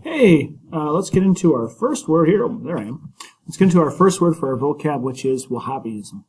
Hey, let's get into our first word here. Oh, there I am. Let's get into our first word for our vocab, which is Wahhabism.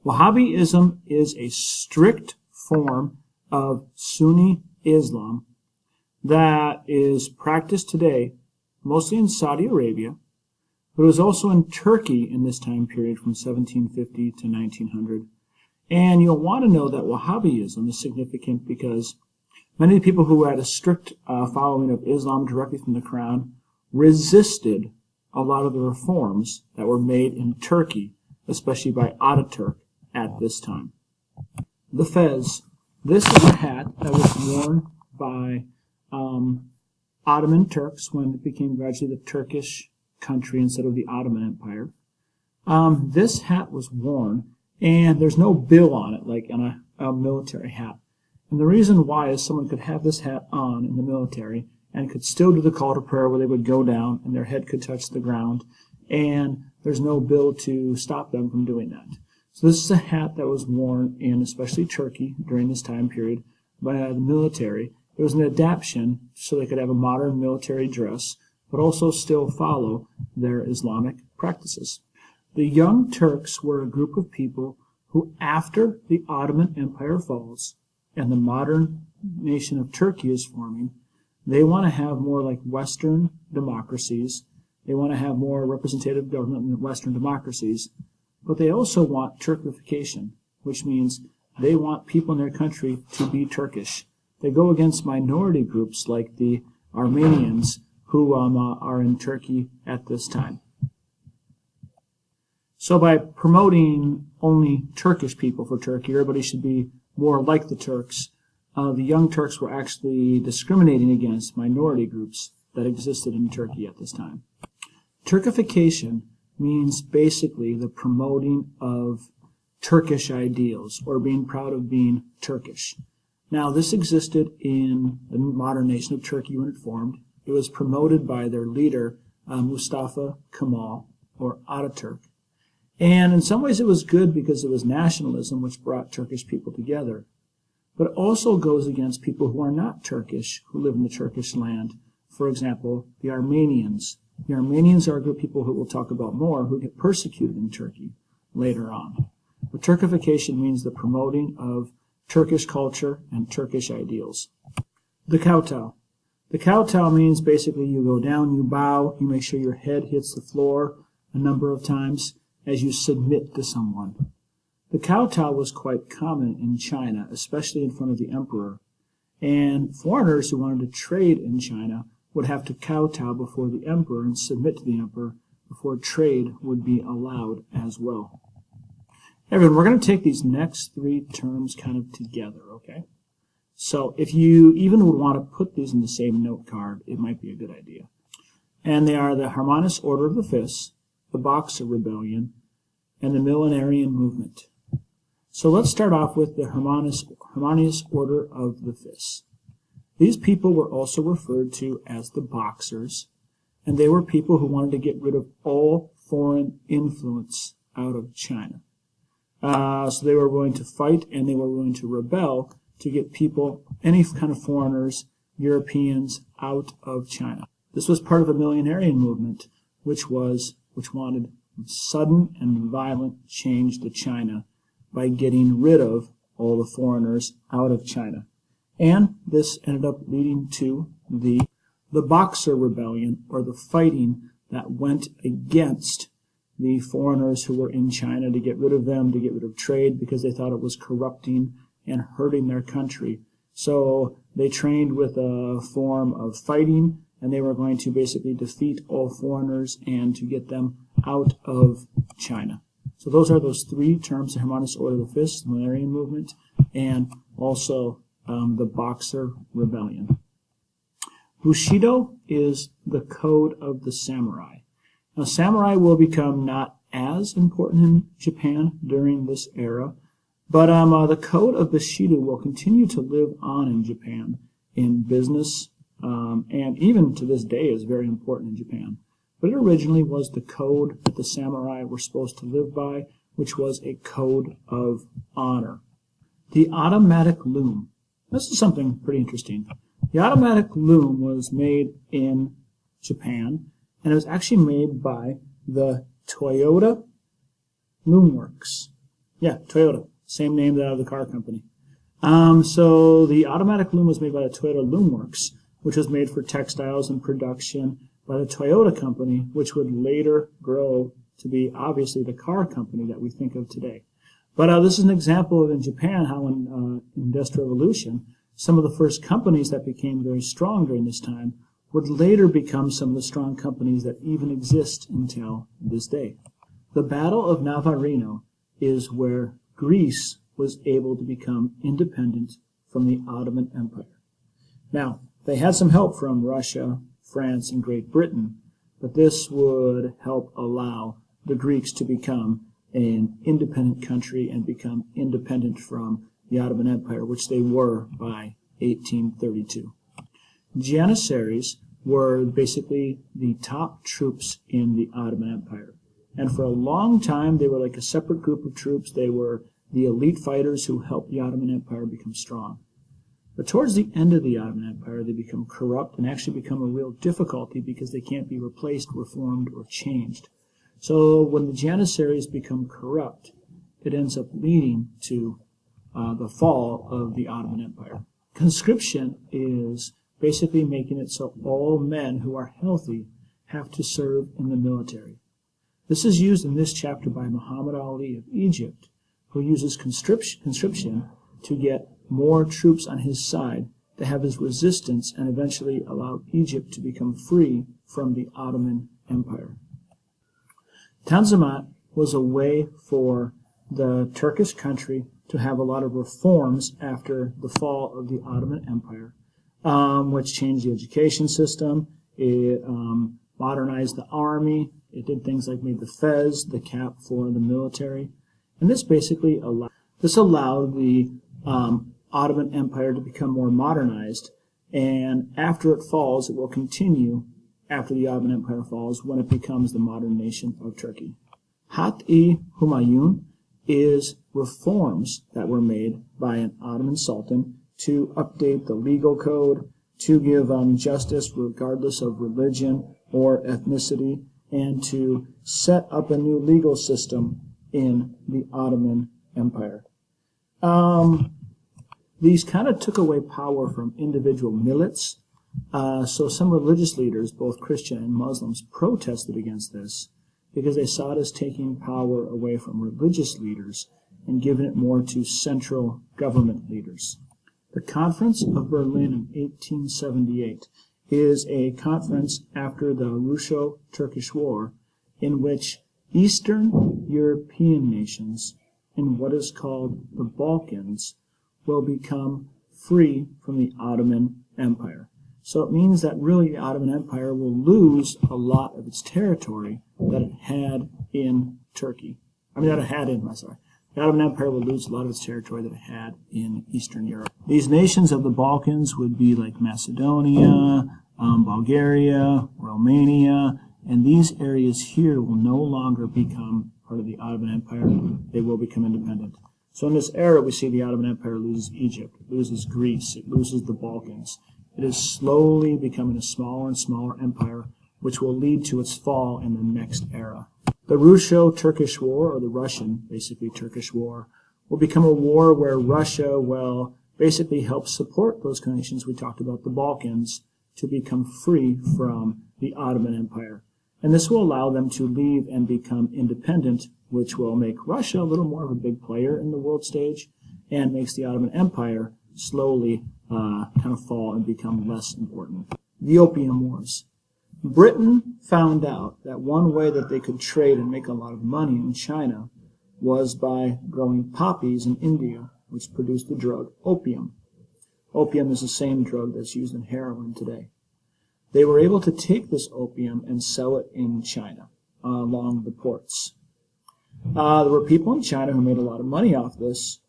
Wahhabism is a strict form of Sunni Islam that is practiced today mostly in Saudi Arabia, but it was also in Turkey in this time period from 1750 to 1900. And you'll want to know that Wahhabism is significant because many of the people who had a strict following of Islam directly from the Quran resisted a lot of the reforms that were made in Turkey, especially by Ataturk at this time. The fez. This is a hat that was worn by Ottoman Turks when it became gradually the Turkish country instead of the Ottoman Empire. This hat was worn, and there's no bill on it like on a military hat. And the reason why is someone could have this hat on in the military and could still do the call to prayer where they would go down and their head could touch the ground, and there's no bill to stop them from doing that. So this is a hat that was worn in especially Turkey during this time period by the military. It was an adaptation so they could have a modern military dress, but also still follow their Islamic practices. The Young Turks were a group of people who, after the Ottoman Empire falls and the modern nation of Turkey is forming, they want to have more like Western democracies. They want to have more representative government than Western democracies. But they also want Turkification, which means they want people in their country to be Turkish. They go against minority groups like the Armenians who are in Turkey at this time. So by promoting only Turkish people for Turkey, everybody should be more like the Turks, the Young Turks were actually discriminating against minority groups that existed in Turkey at this time. Turkification means basically the promoting of Turkish ideals or being proud of being Turkish. Now, this existed in the modern nation of Turkey when it formed. It was promoted by their leader, Mustafa Kemal, or Ataturk. And in some ways it was good because it was nationalism which brought Turkish people together. But it also goes against people who are not Turkish, who live in the Turkish land. For example, the Armenians. The Armenians are a group of people who we'll talk about more who get persecuted in Turkey later on. But Turkification means the promoting of Turkish culture and Turkish ideals. The Kowtow. The Kowtow means basically you go down, you bow, you make sure your head hits the floor a number of times as you submit to someone. The Kowtow was quite common in China, especially in front of the emperor. And foreigners who wanted to trade in China would have to kowtow before the emperor and submit to the emperor before trade would be allowed as well. Everyone, we're going to take these next three terms kind of together, okay? So if you even would want to put these in the same note card, it might be a good idea. And they are the Harmonious Order of the Fists, the Boxer Rebellion, and the Millenarian Movement. So let's start off with the Harmonious Order of the Fists. These people were also referred to as the Boxers, and they were people who wanted to get rid of all foreign influence out of China. So they were willing to fight and they were willing to rebel to get people, any kind of foreigners, Europeans, out of China. This was part of a millenarian movement, which wanted sudden and violent change to China by getting rid of all the foreigners out of China. And this ended up leading to the Boxer Rebellion, or the fighting that went against the foreigners who were in China to get rid of them, to get rid of trade, because they thought it was corrupting and hurting their country. So they trained with a form of fighting, and they were going to basically defeat all foreigners and to get them out of China. So those are those three terms: the Harmonious Order of the Fists, the Millenarian Movement, and also the Boxer Rebellion. Bushido is the code of the samurai. Now, samurai will become not as important in Japan during this era, but the code of Bushido will continue to live on in Japan in business, and even to this day is very important in Japan. But it originally was the code that the samurai were supposed to live by, which was a code of honor. The Automatic Loom. This is something pretty interesting. The Automatic Loom was made in Japan, and it was actually made by the Toyota Loom Works. Yeah, Toyota, same name that of the car company. So the automatic loom was made by the Toyota Loom Works, which was made for textiles and production by the Toyota company, which would later grow to be obviously the car company that we think of today. But this is an example of in Japan how in Industrial Revolution, some of the first companies that became very strong during this time would later become some of the strong companies that even exist until this day. The Battle of Navarino is where Greece was able to become independent from the Ottoman Empire. Now, they had some help from Russia, France, and Great Britain, but this would help allow the Greeks to become an independent country and become independent from the Ottoman Empire, which they were by 1832. Janissaries were basically the top troops in the Ottoman Empire. And for a long time, they were like a separate group of troops. They were the elite fighters who helped the Ottoman Empire become strong. But towards the end of the Ottoman Empire, they become corrupt and actually become a real difficulty because they can't be replaced, reformed, or changed. So when the Janissaries become corrupt, it ends up leading to the fall of the Ottoman Empire. Conscription is basically making it so all men who are healthy have to serve in the military. This is used in this chapter by Muhammad Ali of Egypt, who uses conscription to get more troops on his side to have his resistance and eventually allow Egypt to become free from the Ottoman Empire. Tanzimat was a way for the Turkish country to have a lot of reforms after the fall of the Ottoman Empire, which changed the education system. It modernized the army. It did things like made the fez the cap for the military. And this basically allowed the Ottoman Empire to become more modernized. And after it falls, it will continue after the Ottoman Empire falls when it becomes the modern nation of Turkey. Hat-i-Humayun is reforms that were made by an Ottoman Sultan to update the legal code, to give justice regardless of religion or ethnicity, and to set up a new legal system in the Ottoman Empire. These kind of took away power from individual millets, so some religious leaders, both Christian and Muslims, protested against this because they saw it as taking power away from religious leaders and giving it more to central government leaders. The Conference of Berlin in 1878 is a conference after the Russo-Turkish War in which Eastern European nations in what is called the Balkans will become free from the Ottoman Empire. So it means that really the Ottoman Empire will lose a lot of its territory that it had in Turkey. The Ottoman Empire will lose a lot of its territory that it had in Eastern Europe. These nations of the Balkans would be like Macedonia, Bulgaria, Romania, and these areas here will no longer become part of the Ottoman Empire. They will become independent. So in this era, we see the Ottoman Empire loses Egypt, it loses Greece, it loses the Balkans. It is slowly becoming a smaller and smaller empire, which will lead to its fall in the next era. The Russo-Turkish War, or the Russian, basically Turkish War, will become a war where Russia will basically help support those nations we talked about, the Balkans, to become free from the Ottoman Empire. And this will allow them to leave and become independent, which will make Russia a little more of a big player in the world stage and makes the Ottoman Empire slowly kind of fall and become less important. The Opium Wars. Britain found out that one way that they could trade and make a lot of money in China was by growing poppies in India, which produced the drug opium. Opium is the same drug that's used in heroin today. They were able to take this opium and sell it in China along the ports. There were people in China who made a lot of money off this,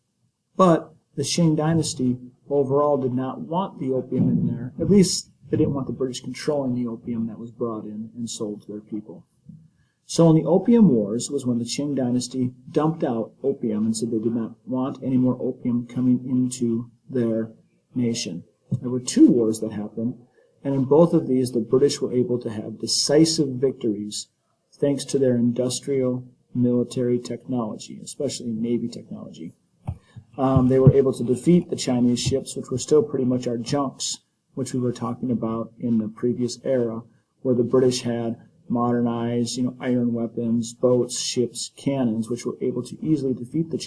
but the Qing dynasty overall did not want the opium in there. At least they didn't want the British controlling the opium that was brought in and sold to their people. So in the Opium Wars was when the Qing dynasty dumped out opium and said they did not want any more opium coming into their nation. There were two wars that happened, And in both of these, the British were able to have decisive victories thanks to their industrial military technology, especially Navy technology. They were able to defeat the Chinese ships, which were still pretty much our junks, which we were talking about in the previous era, where the British had modernized, iron weapons, boats, ships, cannons, which were able to easily defeat the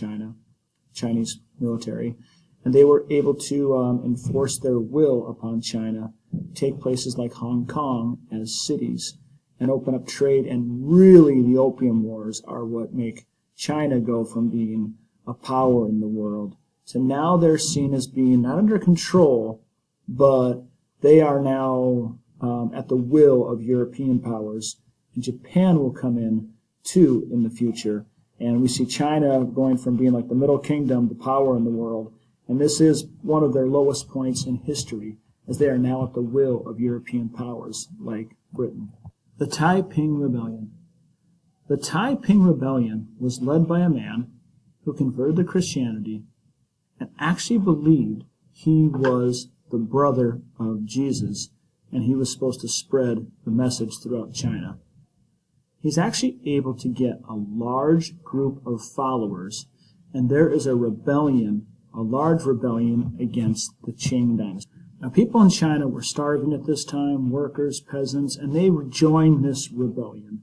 Chinese military. And they were able to enforce their will upon China, take places like Hong Kong as cities, and open up trade. And really, the Opium Wars are what make China go from being a power in the world to now they're seen as being not under control, but they are now at the will of European powers. And Japan will come in, too, in the future. And we see China going from being like the Middle Kingdom to power in the world. And this is one of their lowest points in history, as they are now at the will of European powers like Britain. The Taiping Rebellion. The Taiping Rebellion was led by a man who converted to Christianity and actually believed he was the brother of Jesus, and he was supposed to spread the message throughout China. He's actually able to get a large group of followers, and there is a large rebellion against the Qing dynasty. Now, people in China were starving at this time, workers, peasants, and they joined this rebellion.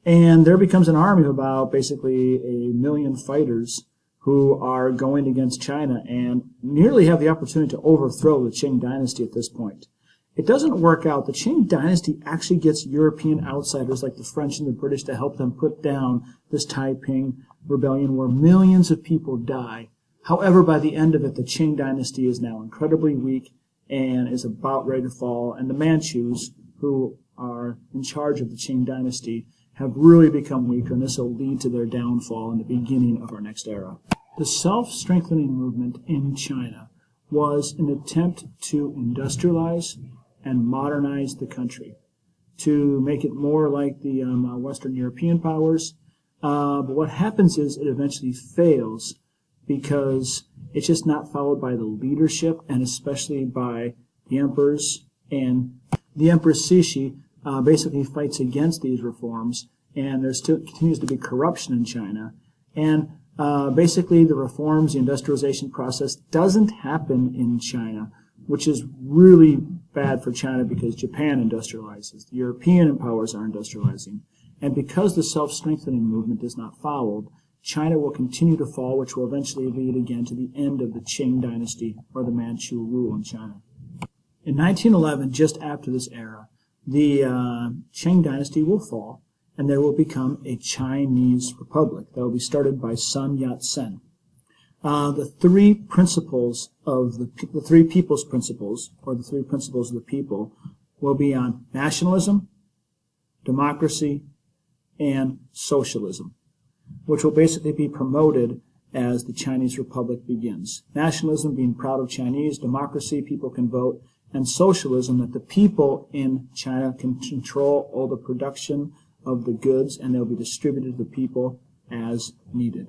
And there becomes an army of about basically 1 million fighters who are going against China and nearly have the opportunity to overthrow the Qing dynasty at this point. It doesn't work out. The Qing dynasty actually gets European outsiders like the French and the British to help them put down this Taiping rebellion where millions of people die. However, by the end of it, the Qing dynasty is now incredibly weak and is about ready to fall, and the Manchus, who are in charge of the Qing dynasty, have really become weaker, and this will lead to their downfall in the beginning of our next era. The self-strengthening movement in China was an attempt to industrialize and modernize the country, to make it more like the Western European powers. But what happens is it eventually fails because it's just not followed by the leadership, and especially by the emperors. And the Empress Cixi basically fights against these reforms, and there still continues to be corruption in China. And basically the reforms, the industrialization process doesn't happen in China, which is really bad for China because Japan industrializes. The European powers are industrializing. And because the self-strengthening movement is not followed, China will continue to fall, which will eventually lead again to the end of the Qing dynasty or the Manchu rule in China. In 1911, just after this era, the Qing dynasty will fall, and there will become a Chinese republic that will be started by Sun Yat-sen. The three principles of the three people's principles, or the three principles of the people, will be on nationalism, democracy, and socialism, which will basically be promoted as the Chinese Republic begins. Nationalism, being proud of Chinese, democracy, people can vote, and socialism, that the people in China can control all the production of the goods, and they'll be distributed to the people as needed.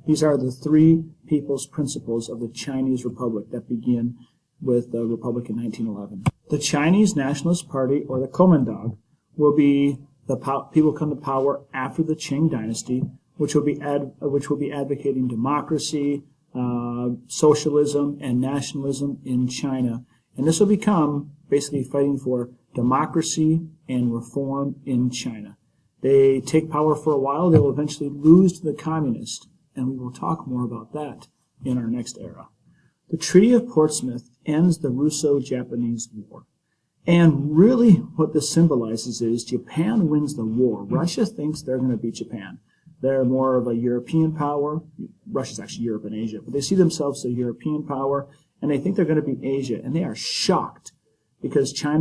These are the three people's principles of the Chinese Republic that begin with the Republic in 1911. The Chinese Nationalist Party, or the Kuomintang, will be the people come to power after the Qing dynasty, which will be advocating democracy, socialism, and nationalism in China. And this will become basically fighting for democracy and reform in China. They take power for a while. They will eventually lose to the communists, and we will talk more about that in our next era. The Treaty of Portsmouth ends the Russo-Japanese War. And really what this symbolizes is Japan wins the war. Russia thinks they're going to beat Japan. They're more of a European power. Russia's actually Europe and Asia, but they see themselves as a European power, and they think they're going to beat Asia, and they are shocked because Japan,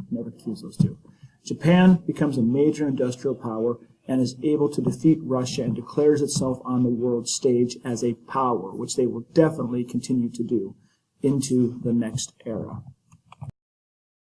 never confuse those two. Japan becomes a major industrial power and is able to defeat Russia and declares itself on the world stage as a power, which they will definitely continue to do into the next era.